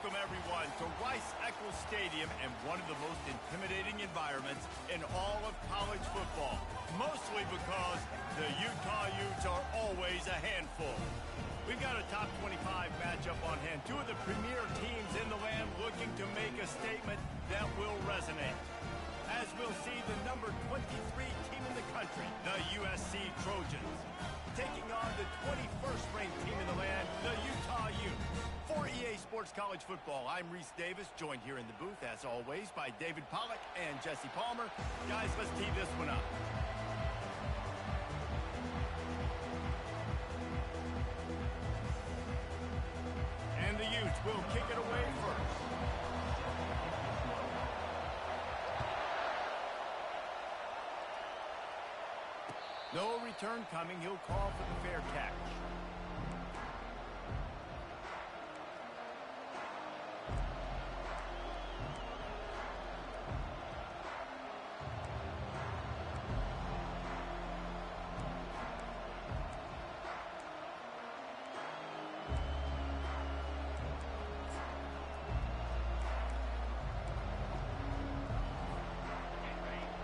Welcome, everyone, to Rice-Eccles Stadium and one of the most intimidating environments in all of college football, mostly because the Utah Utes are always a handful. We've got a top 25 matchup on hand. Two of the premier teams in the land looking to make a statement that will resonate. As we'll see, the number 23 team in the country, the USC Trojans, taking on the 21st ranked team in the land, the Utah Utes. For EA Sports College Football, I'm Reese Davis, joined here in the booth, as always, by David Pollack and Jesse Palmer. Guys, let's tee this one up. And the Utes will kick it away first. No return coming. He'll call for the fair catch.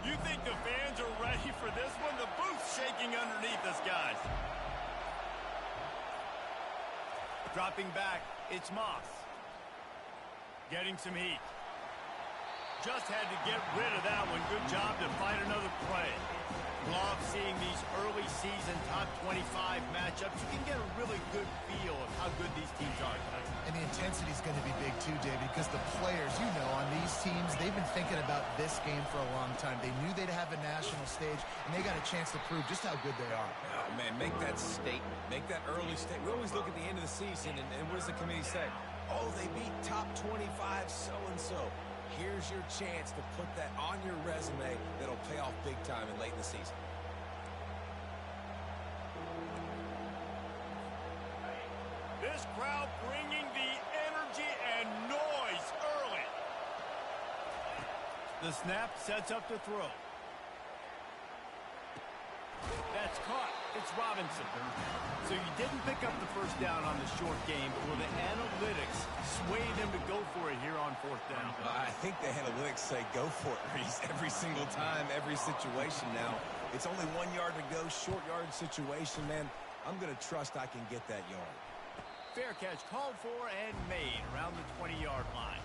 You think the fans are ready for this one? The booth's shaking underneath us, guys. Dropping back, it's Moss. Getting some heat. Just had to get rid of that one. Good job to fight another play. Love seeing these early season top 25 matchups. You can get a really good feel of how good these teams are tonight. And the intensity is going to be big too, David, because the players, you know, on these teams, they've been thinking about this game for a long time. They knew they'd have a national stage, and they got a chance to prove just how good they are. Oh, man, make that statement. Make that early statement. We always look at the end of the season, and what does the committee say? Oh, they beat top 25 so-and-so. Here's your chance to put that on your resume that'll pay off big time and late in the season. This crowd bringing the energy and noise early. The snap sets up the throw. That's caught. It's Robinson. So you didn't pick up the first down on the short game, but will the analytics sway them to go for it here on fourth down? I think the analytics say go for it, Reese, every single time, every situation now. It's only 1 yard to go, short yard situation, man. I'm going to trust I can get that yard. Fair catch called for and made around the 20-yard line.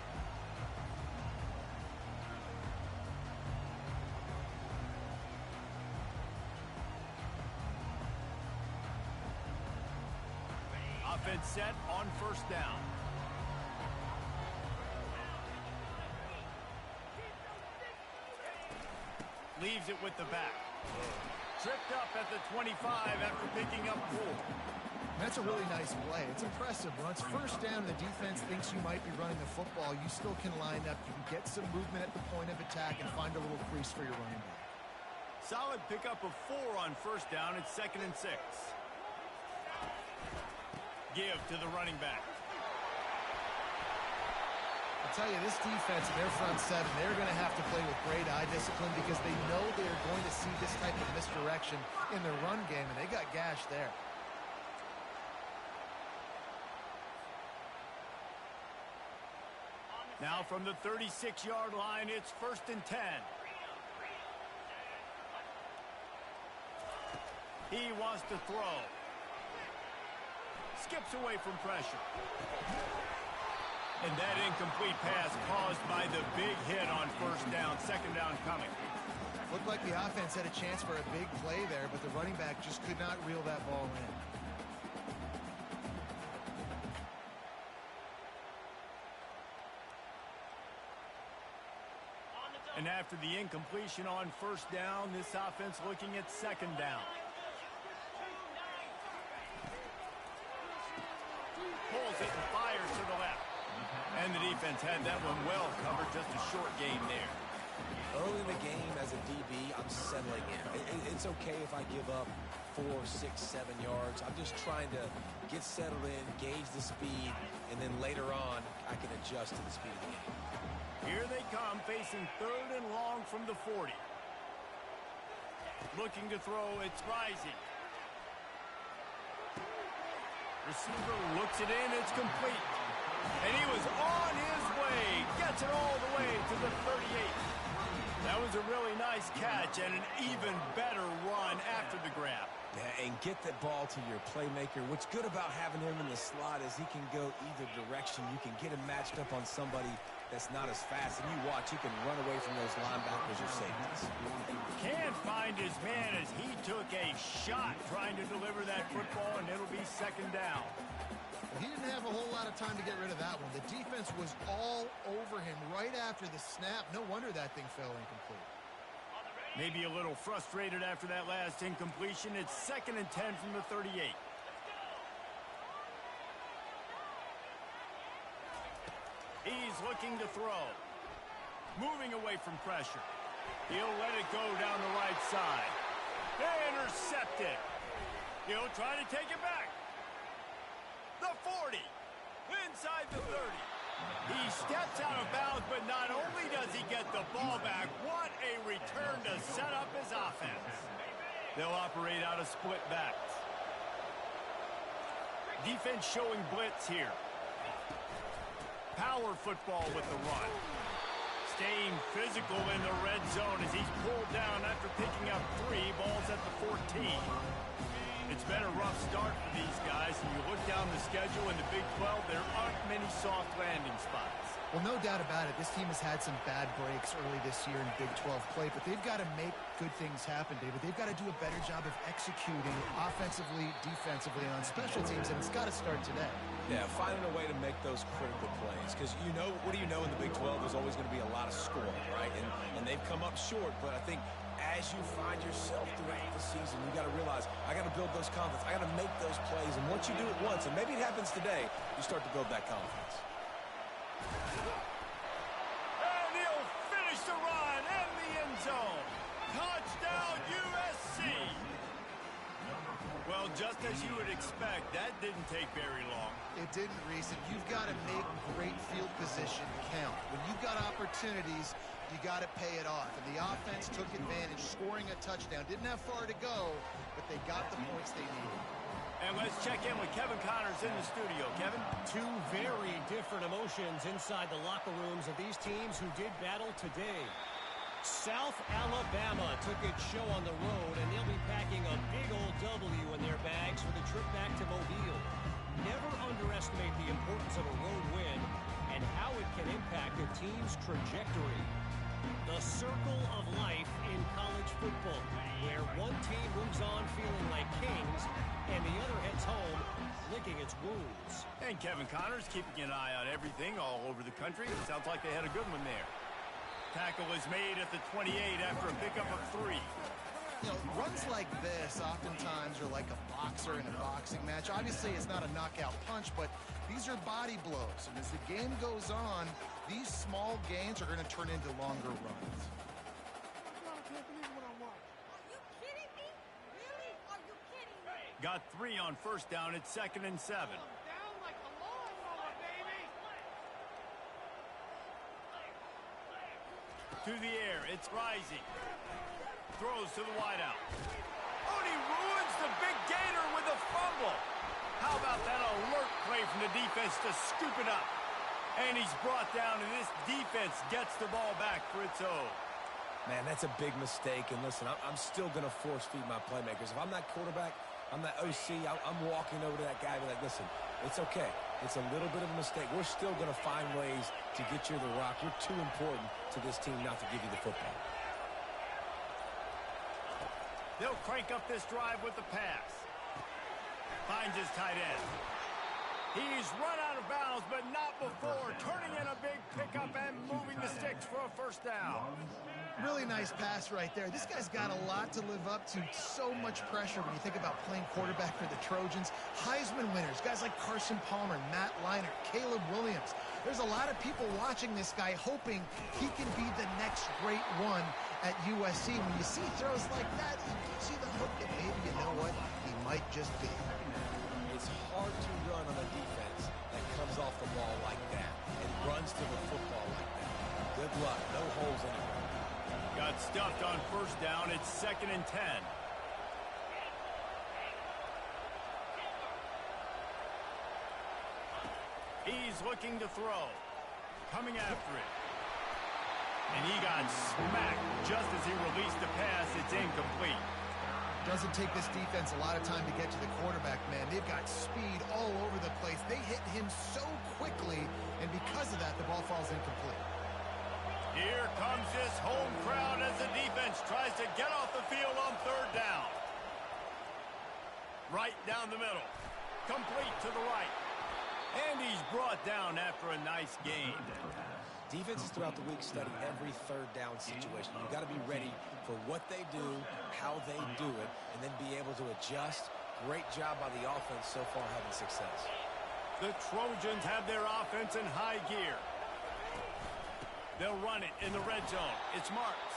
Offense set on first down. Leaves it with the back. Tripped up at the 25 after picking up 4. That's a really nice play. It's impressive. When it's first down and the defense thinks you might be running the football, you still can line up. You can get some movement at the point of attack and find a little crease for your running back. Solid pickup of 4 on first down. It's 2nd and 6. Give to the running back. I'll tell you, this defense, their front seven, they're going to have to play with great eye discipline because they know they're going to see this type of misdirection in their run game, and they got gashed there. Now from the 36-yard line, it's 1st and 10. He wants to throw. Skips away from pressure. And that incomplete pass caused by the big hit on first down. 2nd down coming. Looked like the offense had a chance for a big play there, but the running back just could not reel that ball in. And after the incompletion on first down, this offense looking at 2nd down. Pulls it and fires to the left. And the defense had that one well covered, just a short gain there. Early in the game, as a DB, I'm settling in. It's okay if I give up 4, 6, 7 yards. I'm just trying to get settled in, gauge the speed, and then later on, I can adjust to the speed of the game. Here they come, facing 3rd and long from the 40. Looking to throw, it's Rising. Receiver looks it in, it's complete. And he was on his way. Gets it all the way to the 38. That was a really nice catch and an even better run after the grab. Yeah, and get that ball to your playmaker. What's good about having him in the slot is he can go either direction. You can get him matched up on somebody that's not as fast. And you watch, he can run away from those linebackers or safeties. Can't find his man as he took a shot trying to deliver that football, and it'll be second down. He didn't have a whole lot of time to get rid of that one. The defense was all over him right after the snap. No wonder that thing fell incomplete. Maybe a little frustrated after that last incompletion. It's 2nd and 10 from the 38. He's looking to throw. Moving away from pressure. He'll let it go down the right side. Intercepted. He'll try to take it back. The 40. Inside the 30. He steps out of bounds, but not only does he get the ball back, what a return to set up his offense. They'll operate out of split backs. Defense showing blitz here. Power football with the run. Staying physical in the red zone as he's pulled down after picking up 3 balls at the 14. It's been a rough start for these guys, and you look down the schedule in the Big 12, there aren't many soft landing spots. Well, no doubt about it. This team has had some bad breaks early this year in Big 12 play, but they've got to make good things happen, David. They've got to do a better job of executing offensively, defensively, and on special teams, and it's got to start today. Yeah, finding a way to make those critical plays. Because, you know, what do you know in the Big 12? There's always going to be a lot of scoring, right? And they've come up short, but I think as you find yourself throughout the season, you got to realize, I got to build those confidence. I got to make those plays. And once you do it once, and maybe it happens today, you start to build that confidence. And he'll finish the run in the end zone. Touchdown, USC. Well, just as you would expect, that didn't take very long. It didn't, Reese, and you've got to make great field position count. When you've got opportunities, you got to pay it off. And the offense took advantage, scoring a touchdown. Didn't have far to go, but they got the points they needed. And let's check in with Kevin Connors in the studio. Kevin? 2 very different emotions inside the locker rooms of these teams who did battle today. South Alabama took its show on the road, and they'll be packing a big old W in their bags for the trip back to Mobile. Never underestimate the importance of a road win and how it can impact a team's trajectory. The circle of life in college football, where one team moves on feeling like kings and the other heads home licking its wounds. And Kevin Connors keeping an eye on everything all over the country. It sounds like they had a good one there. Tackle is made at the 28 after a pickup of 3. You know, runs like this oftentimes are like a boxer in a boxing match. Obviously, it's not a knockout punch, but these are body blows. And as the game goes on, these small gains are going to turn into longer runs. I can't believe what I'm watching. Are you kidding me? Really? Are you kidding me? Got 3 on first down. It's 2nd and 7. Down like a lawnmower, baby. To the air. It's rising. Throws to the wideout. Oh, and he ruins the big gainer with a fumble. How about that alert play from the defense to scoop it up? And he's brought down, and this defense gets the ball back for its own. Man, that's a big mistake. And listen, I'm still going to force feed my playmakers. If I'm that quarterback, I'm that OC, I'm walking over to that guy and be like, listen, it's okay. It's a little bit of a mistake. We're still going to find ways to get you the rock. You're too important to this team not to give you the football. They'll crank up this drive with the pass. Finds his tight end. He's run out of bounds, but not before turning in a big pickup and moving the sticks for a first down. Really nice pass right there. This guy's got a lot to live up to. So much pressure when you think about playing quarterback for the Trojans. Heisman winners, guys like Carson Palmer, Matt Leinart, Caleb Williams. There's a lot of people watching this guy hoping he can be the next great one at USC. When you see throws like that, you see the hook that maybe, you know what, he might just be. It's hard to run on a defense that comes off the ball like that and runs to the football like that. Good luck. No holes anywhere. Got stuffed on first down. It's 2nd and 10. He's looking to throw. Coming after it. And he got smacked just as he released the pass. It's incomplete. Doesn't take this defense a lot of time to get to the quarterback, man. They've got speed all over the place. They hit him so quickly, and because of that, the ball falls incomplete. Here comes this home crowd as the defense tries to get off the field on third down. Right down the middle. Complete to the right. And he's brought down after a nice gain. Defenses throughout the week study every third down situation. You've got to be ready for what they do, how they do it, and then be able to adjust. Great job by the offense so far having success. The Trojans have their offense in high gear. They'll run it in the red zone. It's Marks.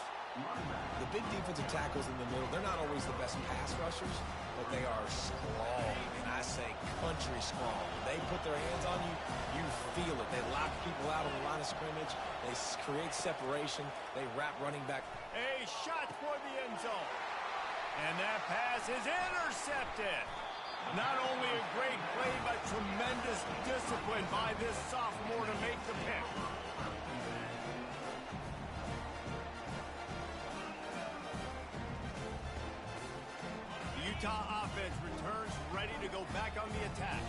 The big defensive tackles in the middle, they're not always the best pass rushers, but they are strong, and I say country strong. When they put their hands on you, you feel it. They lock people out on the line of scrimmage. They create separation. They wrap running back. A shot for the end zone. And that pass is intercepted. Not only a great play, but tremendous discipline by this sophomore to make the pick. Utah offense returns ready to go back on the attack.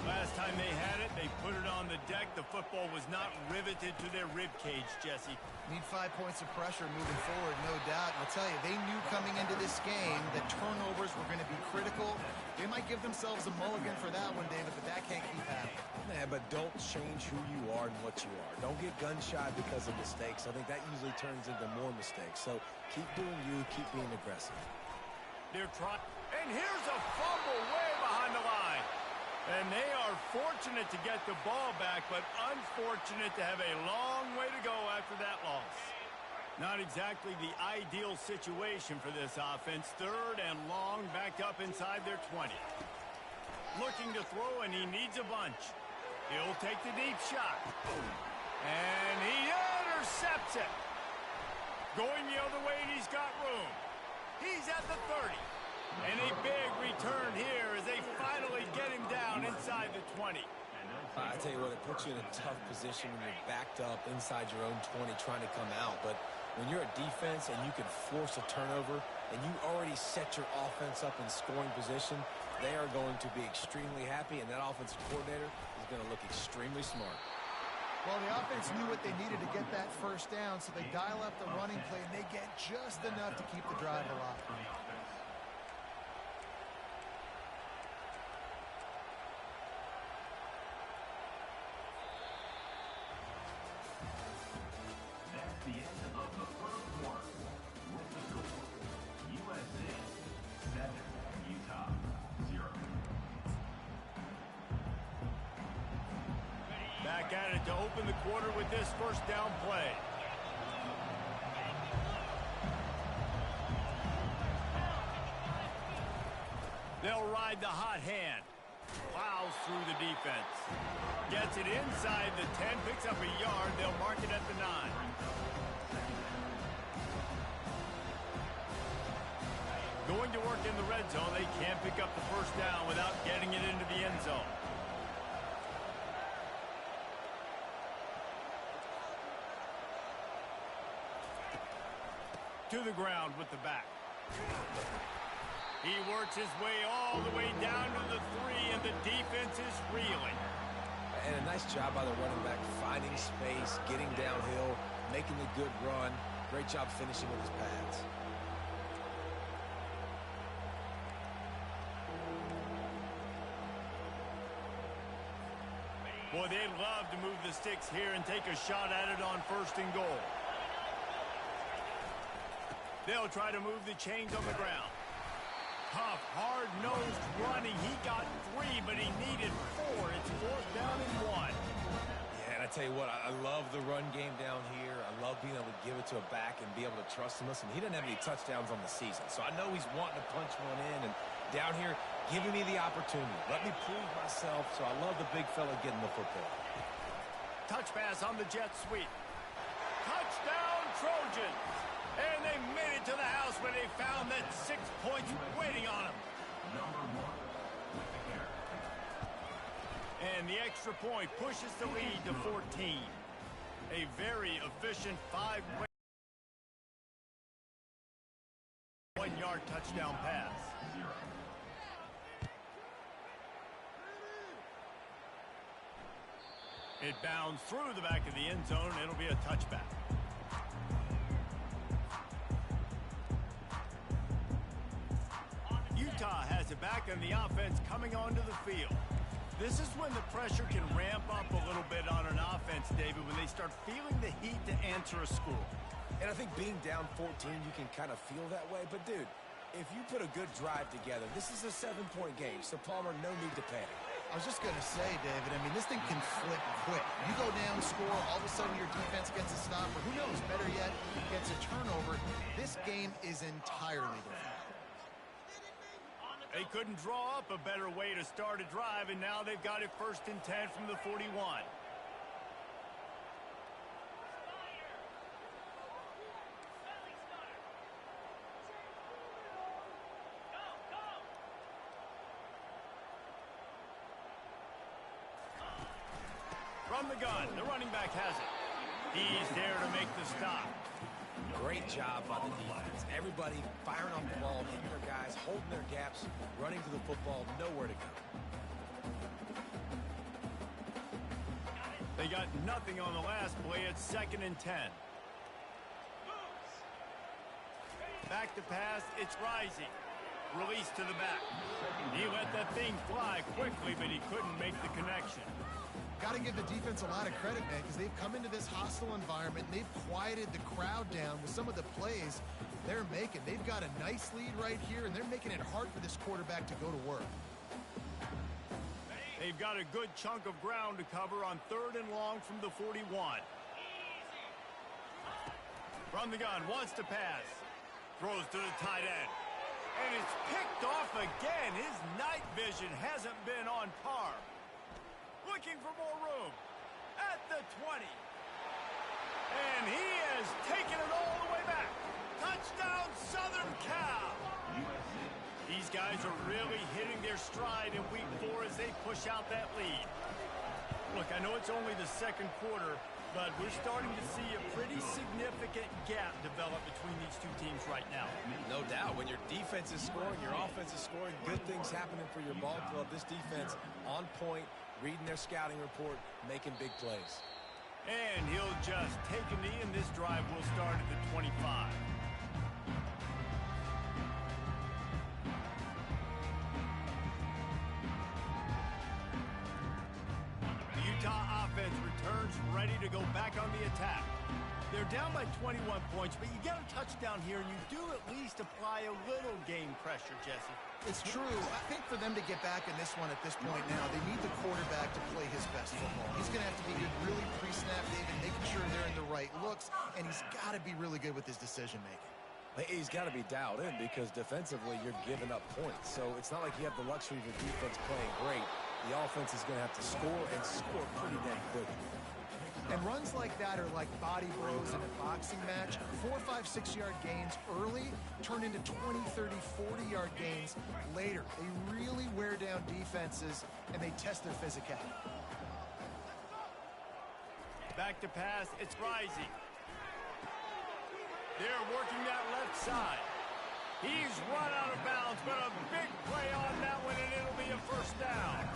Last time they had it, they put it on the deck. The football was not riveted to their rib cage, Jesse. Need 5 points of pressure moving forward, no doubt. I'll tell you, they knew coming into this game that turnovers were going to be critical. They might give themselves a mulligan for that one, David, but that can't keep happening. Man, but don't change who you are and what you are. Don't get gun-shy because of mistakes. I think that usually turns into more mistakes. So keep doing you, keep being aggressive. They're trying, and here's a fumble way behind the line. And they are fortunate to get the ball back, but unfortunate to have a long way to go after that loss. Not exactly the ideal situation for this offense. Third and long, backed up inside their 20. Looking to throw, and he needs a bunch. He'll take the deep shot. And he intercepts it. Going the other way, and he's got room. He's at the 30. And a big return here as they finally get him down inside the 20. I tell you what, it puts you in a tough position when you're backed up inside your own 20 trying to come out. But when you're a defense and you can force a turnover and you already set your offense up in scoring position, they are going to be extremely happy, and that offensive coordinator is going to look extremely smart. Well, the offense knew what they needed to get that first down, so they dial up the running play, and they get just enough to keep the drive alive. Back at it to open the quarter with this first down play. They'll ride the hot hand. Plows through the defense. Gets it inside the 10, picks up a yard. They'll mark it at the 9. Going to work in the red zone. They can't pick up the first down without getting it into the end zone. To the ground with the back. He works his way all the way down to the 3, and the defense is reeling. And a nice job by the running back, finding space, getting downhill, making the good run. Great job finishing with his pads. Boy, they'd love to move the sticks here and take a shot at it on first and goal. They'll try to move the chains on the ground. Tough, hard-nosed running. He got 3, but he needed 4. It's 4th down and 1. Yeah, and I tell you what, I love the run game down here. I love being able to give it to a back and be able to trust him. Listen, he doesn't have any touchdowns on the season, so I know he's wanting to punch one in. And down here, giving me the opportunity. Let me prove myself, so I love the big fella getting the football. Touch pass on the jet sweep. Touchdown, Trojans! And they made it to the house where they found that 6 points waiting on them. And the extra point pushes the lead to 14. A very efficient 1-yard touchdown pass. It bounds through the back of the end zone. It'll be a touchback. Utah has it back on the offense coming onto the field. This is when the pressure can ramp up a little bit on an offense, David, when they start feeling the heat to answer a score. And I think being down 14, you can kind of feel that way. But, dude, if you put a good drive together, this is a 7-point game. So, Palmer, no need to panic. I was just going to say, David, I mean, this thing can flip quick. You go down, score, all of a sudden your defense gets a stop, or who knows, better yet, gets a turnover. This game is entirely different. They couldn't draw up a better way to start a drive, and now they've got it 1st and 10 from the 41. From the gun, the running back has it. He's there to make the stop. Great job by the defense. Everybody firing off the ball, hitting their guys, holding their gaps, running to the football, nowhere to go. They got nothing on the last play. It's 2nd and 10. Back to pass. It's Rising. Release to the back. He let that thing fly quickly, but he couldn't make the connection. Got to give the defense a lot of credit, man, because they've come into this hostile environment, and they've quieted the crowd down with some of the plays they're making. They've got a nice lead right here, and they're making it hard for this quarterback to go to work. They've got a good chunk of ground to cover on 3rd and long from the 41. From the gun, wants to pass. Throws to the tight end. And it's picked off again. His night vision hasn't been on par. Looking for more room at the 20. And he has taken it all the way back. Touchdown, Southern Cal. These guys are really hitting their stride in week 4 as they push out that lead. Look, I know it's only the 2nd quarter, but we're starting to see a pretty significant gap develop between these two teams right now. No doubt. When your defense is scoring, your offense is scoring, good things happening for your ball club. This defense on point, reading their scouting report, making big plays. And he'll just take a knee, and this drive will start at the 25. The Utah offense returns ready to go back on the attack. They're down by 21 points, but you get a touchdown here, and you do at least apply a little game pressure, Jesse. It's true. I think for them to get back in this one at this point now, they need the quarterback to play his best football. He's going to have to be good really pre-snap, David, making sure they're in the right looks, and he's got to be really good with his decision-making. He's got to be dialed in because defensively you're giving up points. So it's not like you have the luxury of your defense playing great. The offense is going to have to score and score pretty dang quickly. And runs like that are like body blows in a boxing match. 4, 5, 6-yard gains early turn into 20, 30, 40-yard gains later. They really wear down defenses, and they test their physicality. Back to pass. It's Rising. They're working that left side. He's run out of bounds, but a big play on that one, and it'll be a 1st down.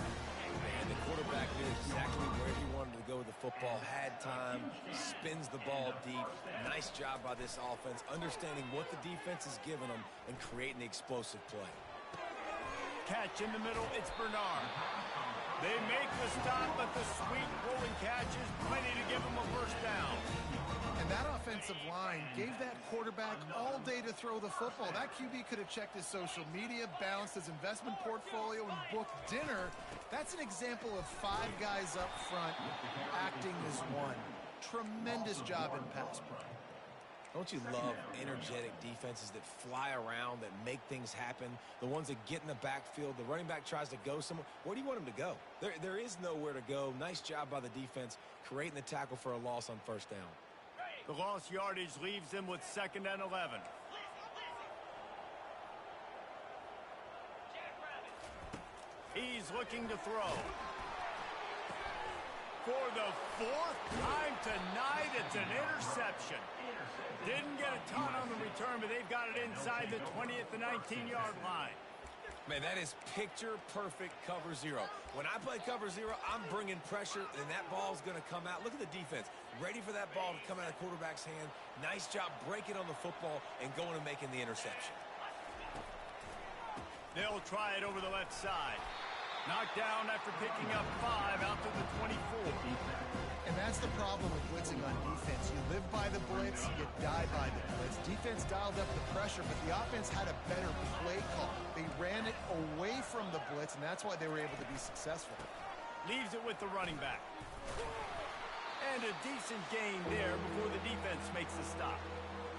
And the quarterback knew exactly where he wanted to go with the football, had time, spins the ball deep. Nice job by this offense, understanding what the defense is giving them and creating the explosive play. Catch in the middle, it's Bernard. They make the stop, but the sweet rolling catch is plenty to give them a 1st down. And that offensive line gave that quarterback all day to throw the football. That QB could have checked his social media, balanced his investment portfolio, and booked dinner. That's an example of 5 guys up front acting as one. Tremendous job in pass pro. Don't you love energetic defenses that fly around, that make things happen? The ones that get in the backfield, the running back tries to go somewhere. Where do you want him to go? There is nowhere to go. Nice job by the defense, creating the tackle for a loss on 1st down. The lost yardage leaves them with 2nd and 11. He's looking to throw. an interception. Didn't get a ton on the return, but they've got it inside the 20 at the 19-yard line. Man, that is picture-perfect cover zero. When I play cover zero, I'm bringing pressure, and that ball's going to come out. Look at the defense. Ready for that ball to come out of the quarterback's hand. Nice job breaking on the football and going and making the interception. They'll try it over the left side. Knocked down after picking up 5 out to the 24. And that's the problem with blitzing on defense. You live by the blitz, you die by the blitz. Defense dialed up the pressure, but the offense had a better play call. They ran it away from the blitz, and that's why they were able to be successful. Leaves it with the running back. And a decent gain there before the defense makes the stop.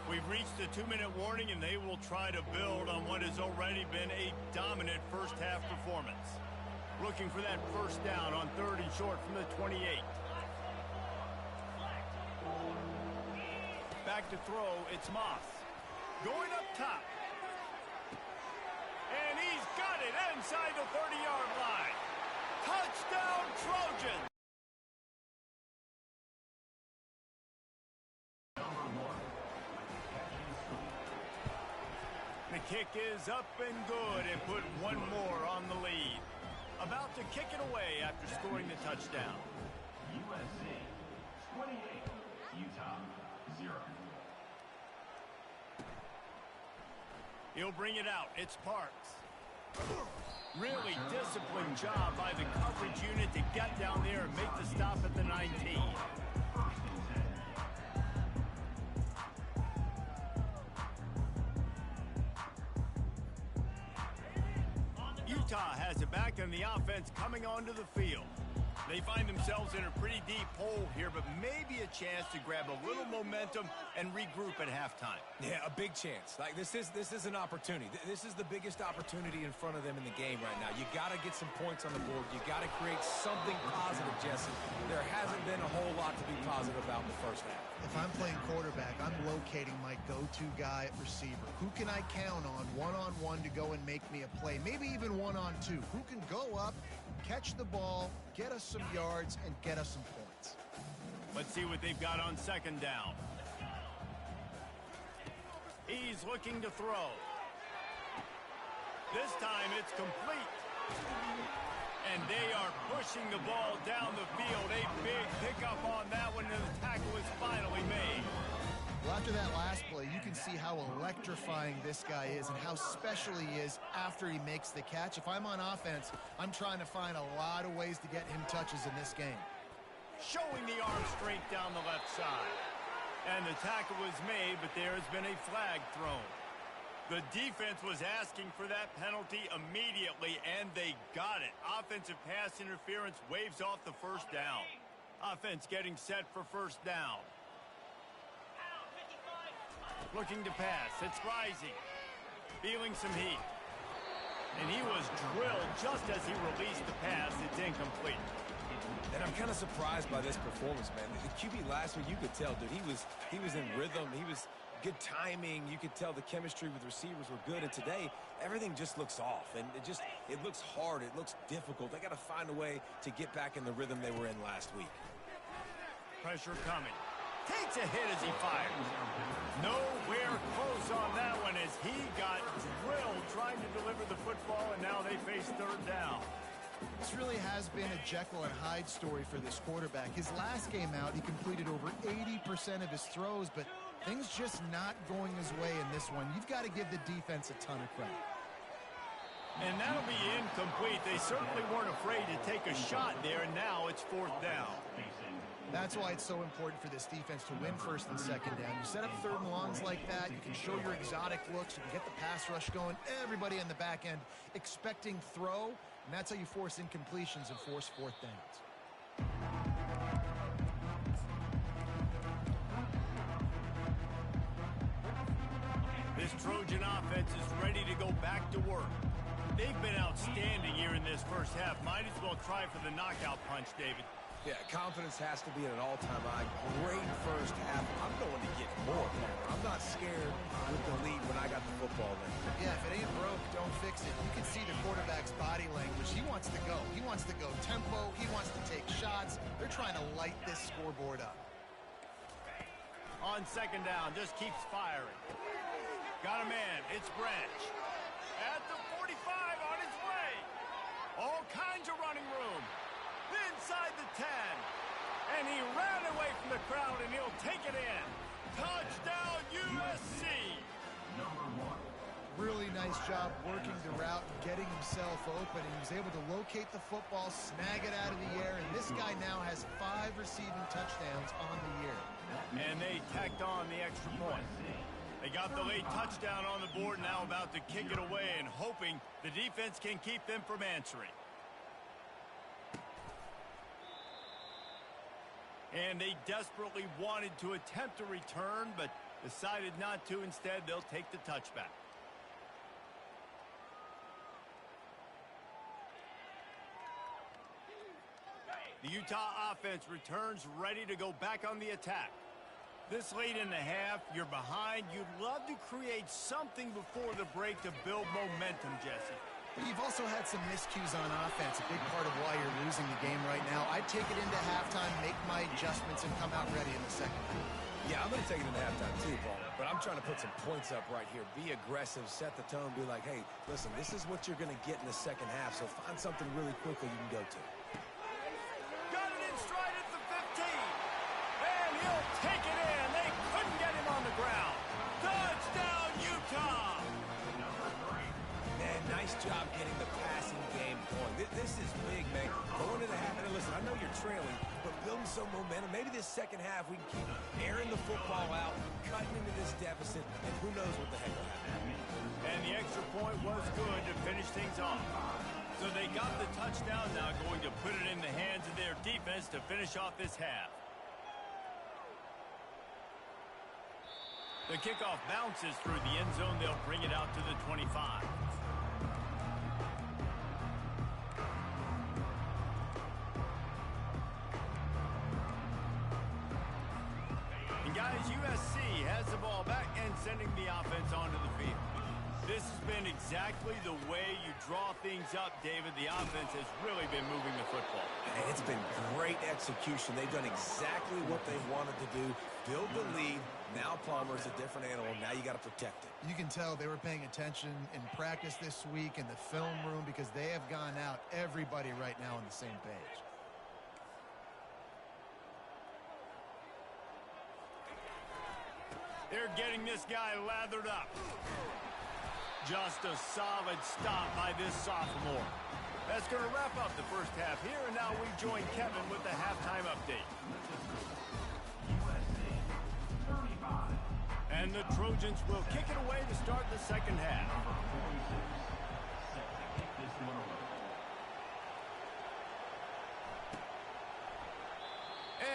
We've reached the 2-minute warning, and they will try to build on what has already been a dominant first-half performance. Looking for that first down on 3rd and short from the 28. Back to throw, it's Moss. Going up top. And he's got it inside the 30-yard line. Touchdown, Trojans! The kick is up and good and put one more on the lead. About to kick it away after scoring the touchdown. USC 28, Utah 0. He'll bring it out. It's Parks. Really disciplined job by the coverage unit to get down there and make the stop at the 19. Utah has it back, and the offense coming onto the field. They find themselves in a pretty deep hole here, but maybe a chance to grab a little momentum and regroup at halftime. Yeah, a big chance. Like this is an opportunity. This is the biggest opportunity in front of them in the game right now. You got to get some points on the board. You got to create something positive, Jesse. There hasn't been a whole lot to be positive about in the first half. If I'm playing quarterback, I'm locating my go-to guy at receiver. Who can I count on one-on-one to go and make me a play? Maybe even one-on-two. Who can go up, catch the ball, get us some yards, and get us some points? Let's see what they've got on 2nd down. He's looking to throw. This time it's complete. And they are pushing the ball down the field. A big pickup on that one, and the tackle is finally made. Well, after that last play, you can see how electrifying this guy is and how special he is after he makes the catch. If I'm on offense, I'm trying to find a lot of ways to get him touches in this game. Showing the arm strength down the left side. And the tackle was made, but there has been a flag thrown. The defense was asking for that penalty immediately, and they got it. Offensive pass interference waves off the first down. Offense getting set for first down. Looking to pass. It's Rising. Feeling some heat. And he was drilled just as he released the pass. It's incomplete. And I'm kind of surprised by this performance, man. The QB last week, you could tell, dude, he was in rhythm. He was good timing. You could tell the chemistry with receivers were good. And today, everything just looks off. And it looks hard. It looks difficult. They got to find a way to get back in the rhythm they were in last week. Pressure coming. Takes a hit as he fires. Nowhere close on that one as he got drilled trying to deliver the football, and now they face 3rd down. This really has been a Jekyll and Hyde story for this quarterback. His last game out, he completed over 80% of his throws, but things just not going his way in this one. You've got to give the defense a ton of credit. And that'll be incomplete. They certainly weren't afraid to take a shot there, and now it's 4th down. That's why it's so important for this defense to win 1st and 2nd down. You set up 3rd and longs like that, you can show your exotic looks, you can get the pass rush going, everybody in the back end expecting throw, and that's how you force incompletions and force 4th downs. This Trojan offense is ready to go back to work. They've been outstanding here in this first half. Might as well try for the knockout punch, David. Yeah, confidence has to be at an all-time high. Great first half. I'm going to get more. I'm not scared with the lead when I got the football then. Yeah, if it ain't broke, don't fix it. You can see the quarterback's body language. He wants to go. He wants to go tempo. He wants to take shots. They're trying to light this scoreboard up. On second down, just keeps firing. Got a man. It's Branch. At the 45, on his way. All kinds of running room. Inside the 10. And he ran away from the crowd, and he'll take it in. Touchdown, USC. Really nice job working the route and getting himself open. He was able to locate the football, snag it out of the air, and this guy now has 5 receiving touchdowns on the year. And they tacked on the extra point. They got the late touchdown on the board, now about to kick it away and hoping the defense can keep them from answering. And they desperately wanted to attempt a return, but decided not to. Instead, they'll take the touchback. The Utah offense returns ready to go back on the attack. This late in the half, you're behind. You'd love to create something before the break to build momentum, Jesse. You've also had some miscues on offense, a big part of why you're losing the game right now. I'd take it into halftime, make my adjustments, and come out ready in the second half. Yeah, I'm going to take it into halftime too, Paul. But I'm trying to put some points up right here. Be aggressive, set the tone, be like, hey, listen, this is what you're going to get in the second half, so find something really quickly you can go to. Got it in stride at the 15. And he'll take it in. They couldn't get him on the ground. Touchdown, Utah! Man, nice job getting the passing game going. This is big, man. Going into the half, and listen, I know you're trailing, but building some momentum. Maybe this second half we can keep airing the football out, cutting into this deficit, and who knows what the heck will happen. And the extra point was good to finish things off. So they got the touchdown, now going to put it in the hands of their defense to finish off this half. The kickoff bounces through the end zone. They'll bring it out to the 25. And guys, USC has the ball back and sending the offense onto the field. This has been exactly the way you draw things up, David. The offense has really been moving the football. And it's been great execution. They've done exactly what they wanted to do. Build the lead. Now Palmer's a different animal. Now you got to protect it. You can tell they were paying attention in practice this week in the film room because they have gone out, everybody right now on the same page. They're getting this guy lathered up. Just a solid stop by this sophomore. That's going to wrap up the first half here, and now we join Kevin with the halftime update. And the Trojans will kick it away to start the second half.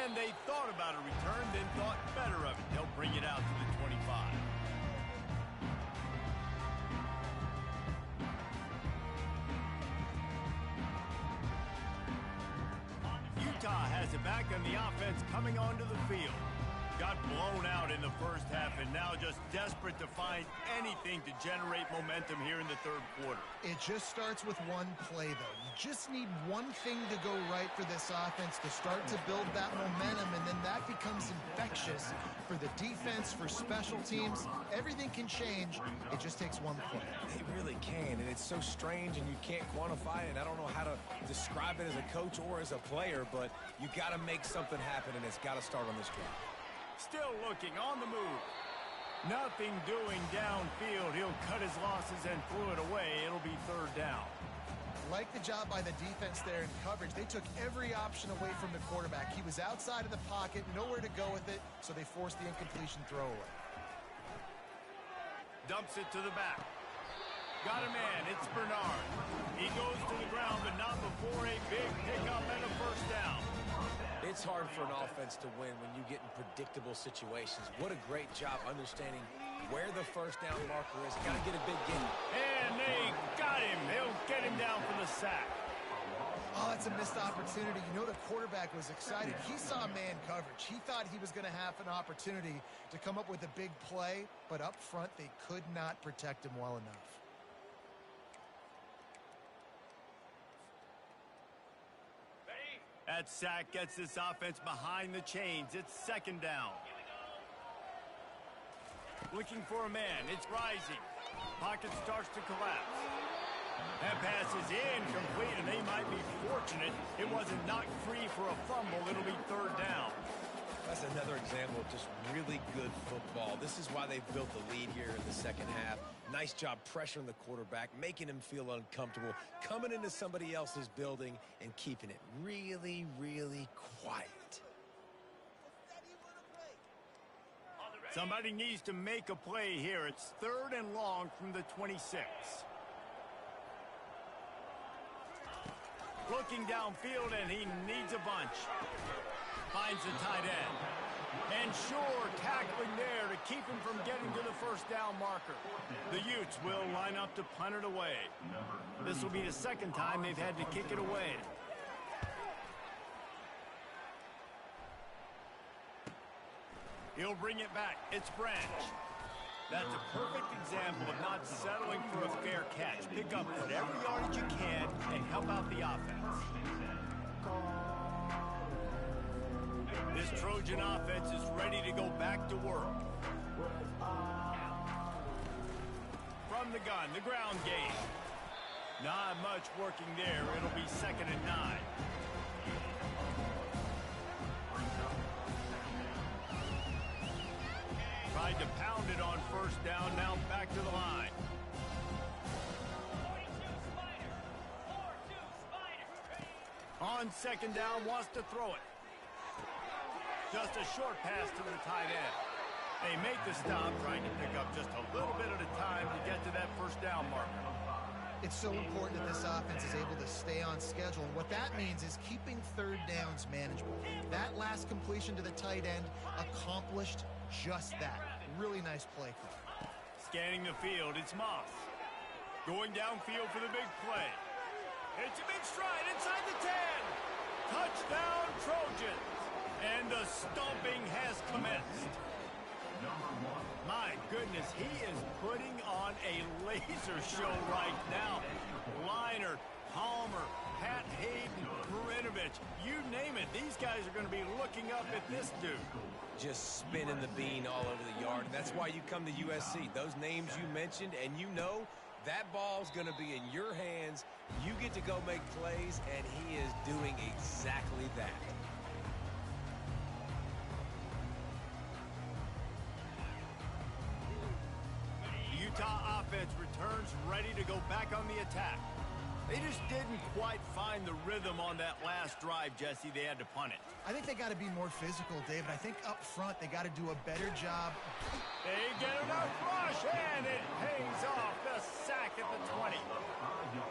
And they thought about a return, then thought better of it. They'll bring it out to the 25. Utah has it back, and the offense coming onto the field. Got blown out in the first half, and now just desperate to find anything to generate momentum here in the third quarter. It just starts with one play, though. You just need one thing to go right for this offense to start to build that momentum, and then that becomes infectious for the defense, for special teams. Everything can change. It just takes one play. They really can, and it's so strange, and you can't quantify it, and I don't know how to describe it as a coach or as a player, but you got to make something happen, and it's got to start on this drive. Still looking on the move. Nothing doing downfield. He'll cut his losses and threw it away. It'll be third down. Like the job by the defense there in coverage. They took every option away from the quarterback. He was outside of the pocket, nowhere to go with it, so they forced the incompletion throwaway. Dumps it to the back. Got a man. It's Bernard. He goes to the ground, but not before a big pickup and a first down. It's hard for an offense to win when you get in predictable situations. What a great job understanding where the first down marker is. Got to get a big gain. And they got him. They'll get him down for the sack. Oh, that's a missed opportunity. You know, the quarterback was excited. He saw man coverage. He thought he was going to have an opportunity to come up with a big play, but up front, they could not protect him well enough. That sack gets this offense behind the chains. It's second down. Looking for a man. It's rising. Pocket starts to collapse. That pass is incomplete, and they might be fortunate it wasn't knocked free for a fumble. It'll be third down. That's another example of just really good football. This is why they've built the lead here in the second half. Nice job pressuring the quarterback, making him feel uncomfortable, coming into somebody else's building and keeping it really, really quiet. Somebody needs to make a play here. It's third and long from the 26. Looking downfield, and he needs a bunch. Finds the tight end. And sure, tackling there to keep him from getting to the first down marker. The Utes will line up to punt it away. This will be the second time they've had to kick it away. He'll bring it back. It's Branch. That's a perfect example of not settling for a fair catch. Pick up whatever yardage you can and help out the offense. This Trojan offense is ready to go back to work. From the gun, the ground game. Not much working there. It'll be 2nd and 9. Tried to pound it on first down, now back to the line. On 2nd down, wants to throw it. Just a short pass to the tight end. They make the stop, trying to pick up just a little bit at a time to get to that first down marker. It's so important that this offense is able to stay on schedule, and what that means is keeping third downs manageable. That last completion to the tight end accomplished just that. Really nice play. Scanning the field, it's Moss. Going downfield for the big play. It's a big stride inside the 10. Touchdown, Trojans. And the stomping has commenced. My goodness, he is putting on a laser show right now. Liner, Palmer, Pat Hayden, Marinovich, you name it. These guys are going to be looking up at this dude. Just spinning the bean all over the yard. That's why you come to USC. Those names you mentioned, and you know that ball's going to be in your hands. You get to go make plays, and he is doing exactly that. The Utah offense returns ready to go back on the attack. They just didn't quite find the rhythm on that last drive, Jesse. They had to punt it. I think they got to be more physical, David. I think up front they got to do a better job. They get enough rush, and it pays off. The sack at the 20.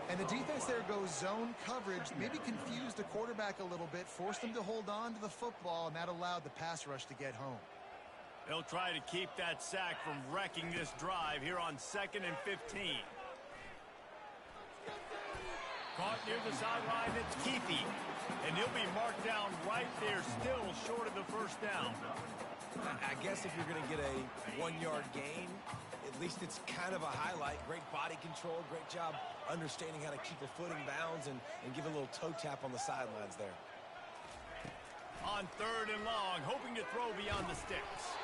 And the defense there goes zone coverage, maybe confused the quarterback a little bit, forced him to hold on to the football, and that allowed the pass rush to get home. They'll try to keep that sack from wrecking this drive here on 2nd and 15. Caught near the sideline, it's Keefe. And he'll be marked down right there, still short of the first down. I guess if you're going to get a 1-yard gain, at least it's kind of a highlight. Great body control, great job understanding how to keep a foot in bounds and give a little toe tap on the sidelines there. On 3rd and long, hoping to throw beyond the sticks.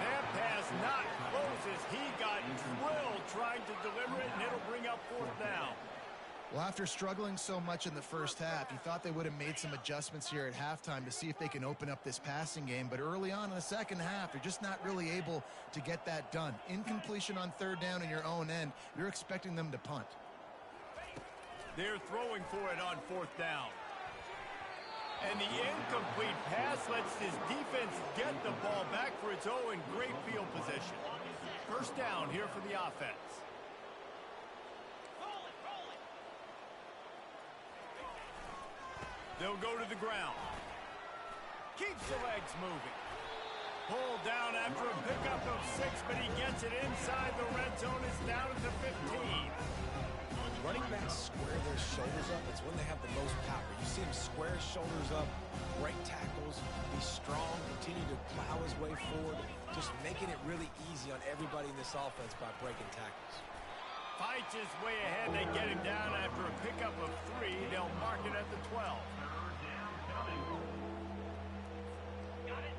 That pass not close as he got drilled trying to deliver it, and it'll bring up 4th down. Well, after struggling so much in the first half, you thought they would have made some adjustments here at halftime to see if they can open up this passing game. But early on in the second half, they're just not really able to get that done. Incompletion on 3rd down in your own end, you're expecting them to punt. They're throwing for it on 4th down. And the incomplete pass lets his defense get the ball back for its own great field position. First down here for the offense. They'll go to the ground. Keeps the legs moving. Pulled down after a pickup of 6, but he gets it inside the red zone. It's down at the 15. Running backs square their shoulders up. It's when they have the most power. You see him square his shoulders up, break tackles, be strong, continue to plow his way forward, just making it really easy on everybody in this offense by breaking tackles. Fights his way ahead. They get him down after a pickup of 3. They'll mark it at the 12.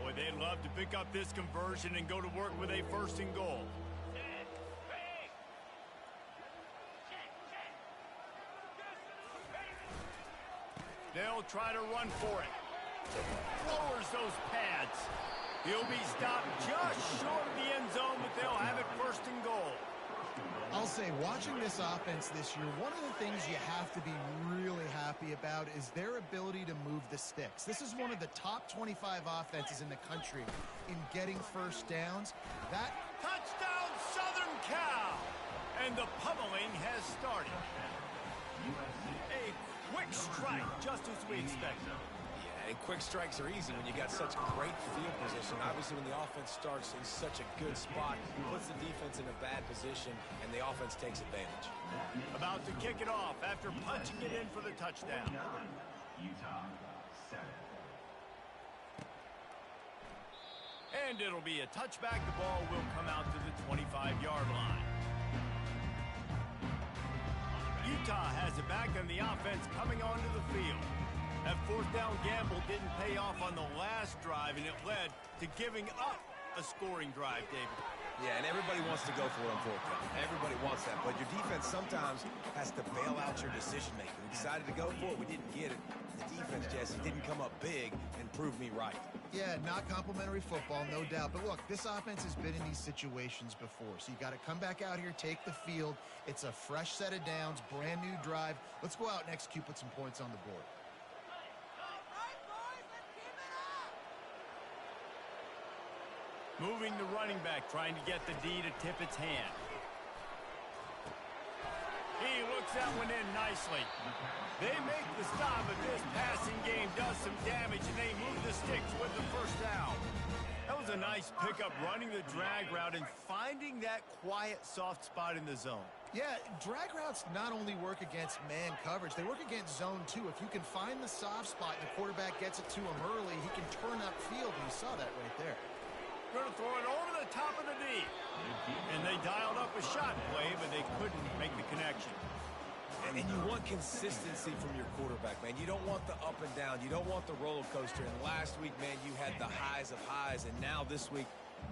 Boy, They'd love to pick up this conversion and go to work with a first and goal. They'll try to run for it. Lowers those pads. He'll be stopped just short of the end zone, but they'll have it first and goal. I'll say, watching this offense this year, one of the things you have to be really happy about is their ability to move the sticks. This is one of the top 25 offenses in the country in getting first downs. That Touchdown, Southern Cal! And the pummeling has started. A quick strike, just as we expected. Yeah, and quick strikes are easy when you got such great field position. Obviously, when the offense starts in such a good spot, puts the defense in a bad position, and the offense takes advantage. About to kick it off after punching it in for the touchdown. Utah 7. And it'll be a touchback. The ball will come out to the 25-yard line. Utah has it back, and the offense coming onto the field. That fourth down gamble didn't pay off on the last drive, and it led to giving up a scoring drive, David. Yeah, and everybody wants to go for it on fourth down. Everybody wants that, but your defense sometimes has to bail out your decision-making. We decided to go for it. We didn't get it. The defense, Jesse, didn't come up big and prove me right. Yeah, not complimentary football, no doubt. But look, this offense has been in these situations before. So you got to come back out here, take the field. It's a fresh set of downs, brand new drive. Let's go out and execute, put some points on the board. Moving the running back, trying to get the D to tip its hand. He looks that one in nicely. They make the stop, but this passing game does some damage, and they move the sticks with the first down. That was a nice pickup, running the drag route and finding that quiet, soft spot in the zone. Yeah, drag routes not only work against man coverage, they work against zone too. If you can find the soft spot and the quarterback gets it to him early, he can turn upfield, and you saw that right there. Going to throw it over the top of the D. And they dialed up a shot play, but they couldn't make the connection. And you want consistency from your quarterback, man. You don't want the up and down. You don't want the roller coaster. And last week, man, you had the highs of highs. And now this week,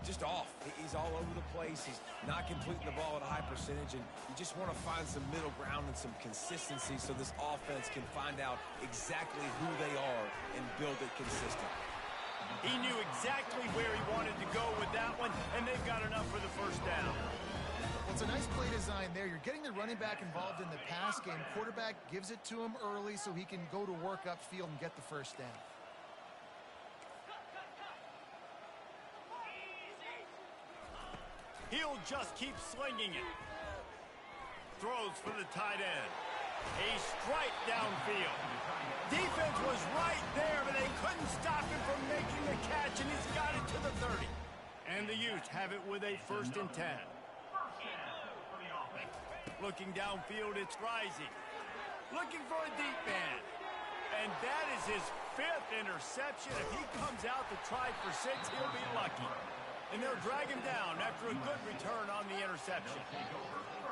just off. He's all over the place. He's not completing the ball at a high percentage. And you just want to find some middle ground and some consistency so this offense can find out exactly who they are and build it consistent. He knew exactly where he wanted to go with that one, and they've got enough for the first down. Well, it's a nice play design there. You're getting the running back involved in the pass game. Quarterback gives it to him early so he can go to work upfield and get the first down. He'll just keep slinging it. Throws for the tight end. A strike downfield. Defense was right there, but they couldn't stop him from making the catch, and he's got it to the 30. And the Utes have it with a 1st and 10. Looking downfield, it's Rising. Looking for a deep man. And that is his 5th interception. If he comes out to try for 6, he'll be lucky. And they'll drag him down after a good return on the interception.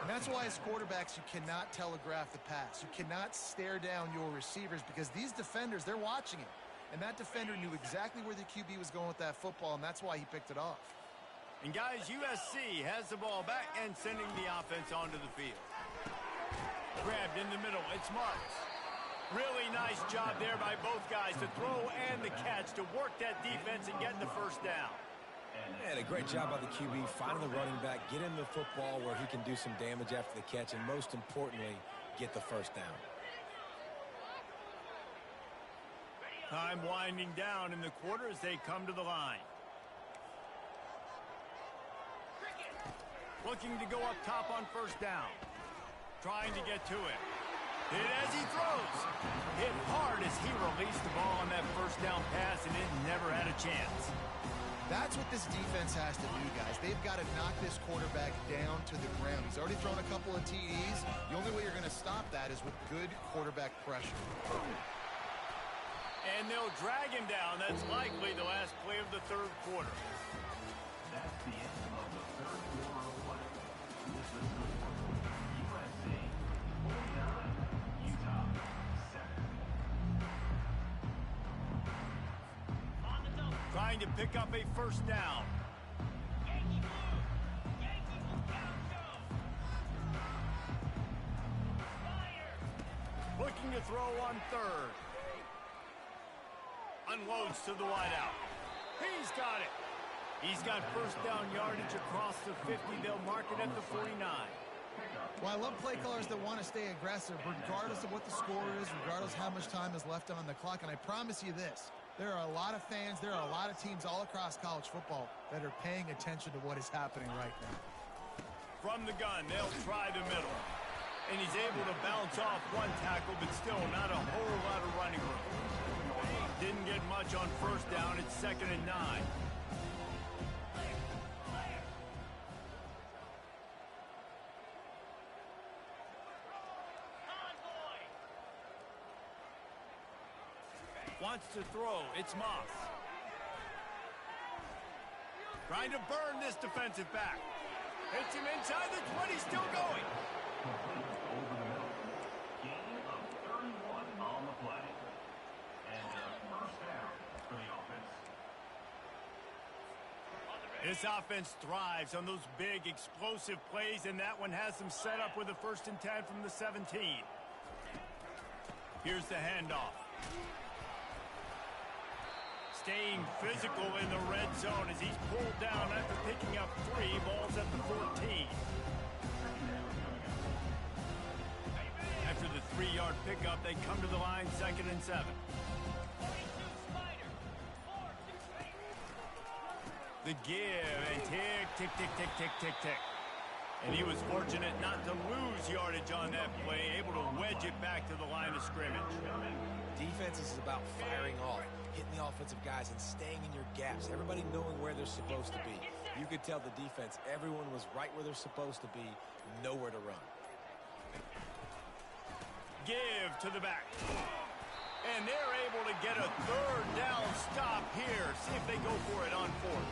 And that's why as quarterbacks, you cannot telegraph the pass. You cannot stare down your receivers because these defenders, they're watching it. And that defender knew exactly where the QB was going with that football, and that's why he picked it off. And guys, USC has the ball back and sending the offense onto the field. Grabbed in the middle, it's Marks. Really nice job there by both guys to throw and the catch to work that defense and get the first down. And a great job by the QB, finding the running back, get him the football where he can do some damage after the catch, and most importantly, get the first down. Time winding down in the quarter as they come to the line. Looking to go up top on first down. Trying to get to it. Hit as he throws. Hit hard as he released the ball on that first down pass, and it never had a chance. That's what this defense has to do, guys. They've got to knock this quarterback down to the ground. He's already thrown a couple of TDs. The only way you're going to stop that is with good quarterback pressure. And they'll drag him down. That's likely the last play of the 3rd quarter. That's the end of the 3rd quarter of play. This is the score. USC 49, Utah 7. trying to pick up a first down. Looking to throw on third. Unloads to the wideout. He's got it. He's got first down yardage across the 50. They'll mark it at the 49. Well, I love play callers that want to stay aggressive regardless of what the score is, regardless how much time is left on the clock. And I promise you this, there are a lot of fans, there are a lot of teams all across college football that are paying attention to what is happening right now. From the gun, they'll try the middle. And he's able to bounce off one tackle, but still not a whole lot of running room. Didn't get much on first down. It's 2nd and 9. Wants to throw. It's Moss. Trying to burn this defensive back. Hits him inside the 20, still going. Over the middle. Gain of 31 on the play. And first down for the offense. This offense thrives on those big, explosive plays, and that one has them set up with a 1st and 10 from the 17. Here's the handoff. Staying physical in the red zone as he's pulled down after picking up 3 balls at the 14. After the 3-yard pickup, they come to the line 2nd and 7. The give, and tick, tick, tick, tick, tick, tick, tick. And he was fortunate not to lose yardage on that play, able to wedge it back to the line of scrimmage. Defense is about firing off, hitting the offensive guys and staying in your gaps. Everybody knowing where they're supposed to be. You could tell the defense, everyone was right where they're supposed to be, nowhere to run. Give to the back. And they're able to get a 3rd down stop here. See if they go for it on 4th.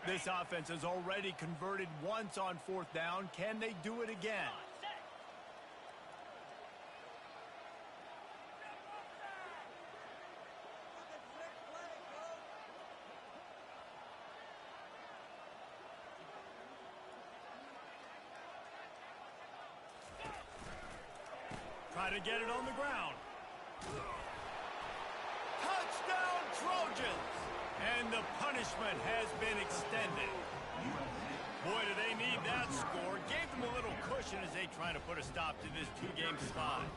This offense has already converted once on 4th down. Can they do it again? Try to get it on the ground. Touchdown, Trojans! And the punishment has been extended. Boy, do they need that score. Gave them a little cushion as they try to put a stop to this 2-game slide.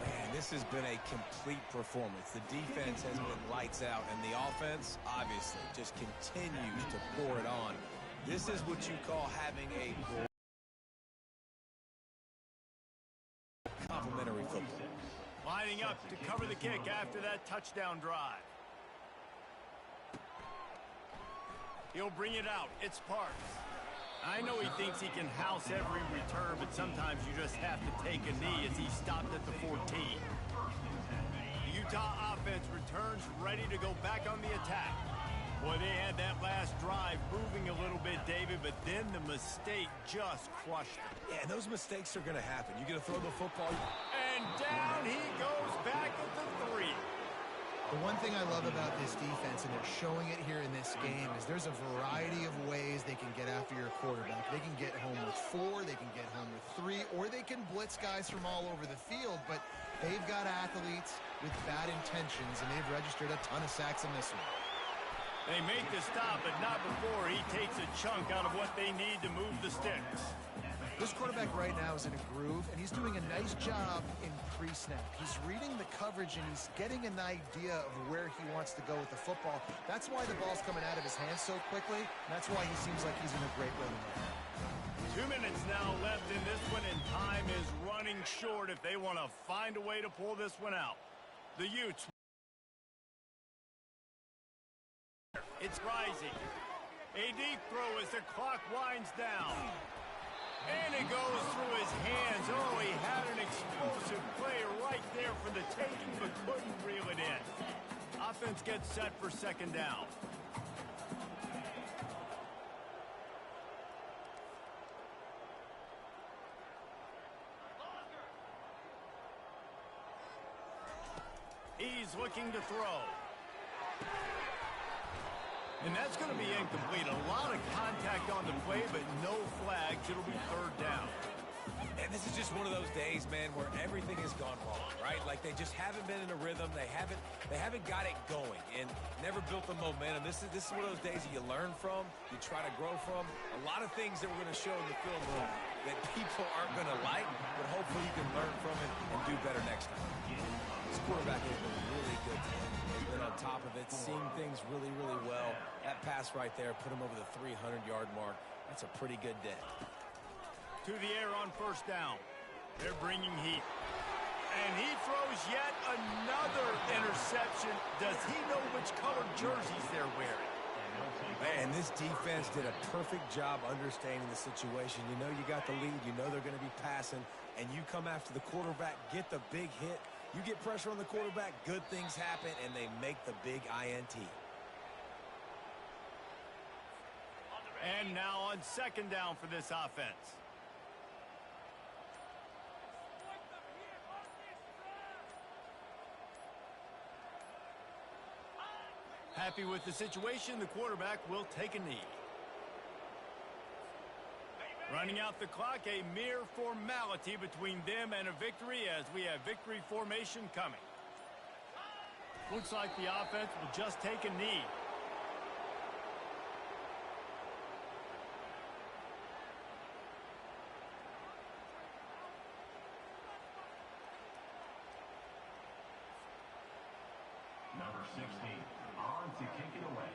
Man, this has been a complete performance. The defense has been lights out, and the offense, obviously, just continues to pour it on. This is what you call having a complimentary football. Lining up to cover the kick after that touchdown drive. He'll bring it out. It's Parks. I know he thinks he can house every return, but sometimes you just have to take a knee as he stopped at the 14. The Utah offense returns ready to go back on the attack. Boy, they had that last drive moving a little bit, David, but then the mistake just crushed them. Yeah, those mistakes are going to happen. You're going to throw the football. And down he goes back at the 3. The one thing I love about this defense, and they're showing it here in this game, is there's a variety of ways they can get after your quarterback. They can get home with 4, they can get home with 3, or they can blitz guys from all over the field, but they've got athletes with bad intentions, and they've registered a ton of sacks in this one. They make the stop, but not before he takes a chunk out of what they need to move the sticks. This quarterback right now is in a groove, and he's doing a nice job in pre-snap. He's reading the coverage, and he's getting an idea of where he wants to go with the football. That's why the ball's coming out of his hands so quickly, and that's why he seems like he's in a great rhythm right now. 2 minutes now left in this one, and time is running short if they want to find a way to pull this one out. The Utes. It's rising. A deep throw as the clock winds down. And it goes through his hands. Oh, he had an explosive play right there for the taking, but couldn't reel it in. Offense gets set for 2nd down. He's looking to throw. And that's going to be incomplete. A lot of contact on the play, but no flags. It'll be third down. And this is just one of those days, man, where everything has gone wrong, right? Like they just haven't been in a rhythm. They haven't got it going and never built the momentum. This is one of those days that you learn from, you try to grow from. A lot of things that we're going to show in the film room that people aren't going to like, but hopefully you can learn from it and do better next time. This quarterback has been really good today. He's been on top of it, seeing things really, really well. That pass right there put him over the 300-yard mark. That's a pretty good day. To the air on first down. They're bringing heat. And he throws yet another interception. Does he know which colored jerseys they're wearing? Man, this defense did a perfect job understanding the situation. You know you got the lead. You know they're going to be passing. And you come after the quarterback, get the big hit. You get pressure on the quarterback, good things happen, and they make the big INT. And now on second down for this offense. Happy with the situation, the quarterback will take a knee. Running out the clock, a mere formality between them and a victory as we have victory formation coming. Looks like the offense will just take a knee. Number 16, on to kick it away.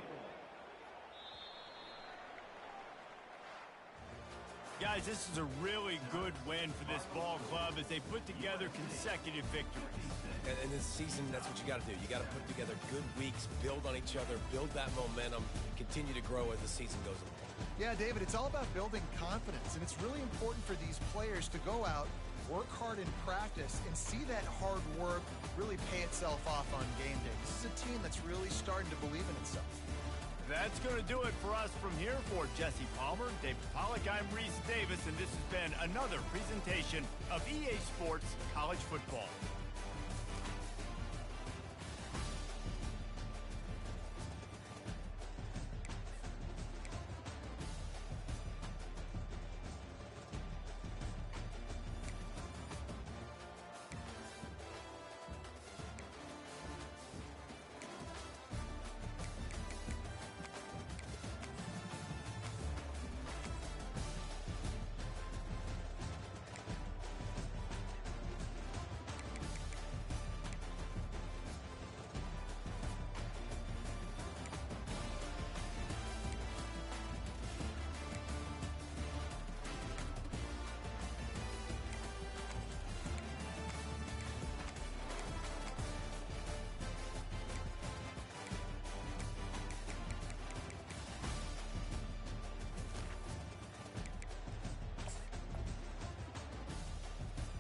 Guys, this is a really good win for this ball club as they put together consecutive victories. And this season, that's what you got to do. You got to put together good weeks, build on each other, build that momentum, continue to grow as the season goes on. Yeah, David, it's all about building confidence, and it's really important for these players to go out, work hard in practice, and see that hard work really pay itself off on game day. This is a team that's really starting to believe in itself. That's going to do it for us from here. For Jesse Palmer, David Pollack, I'm Reese Davis, and this has been another presentation of EA Sports College Football.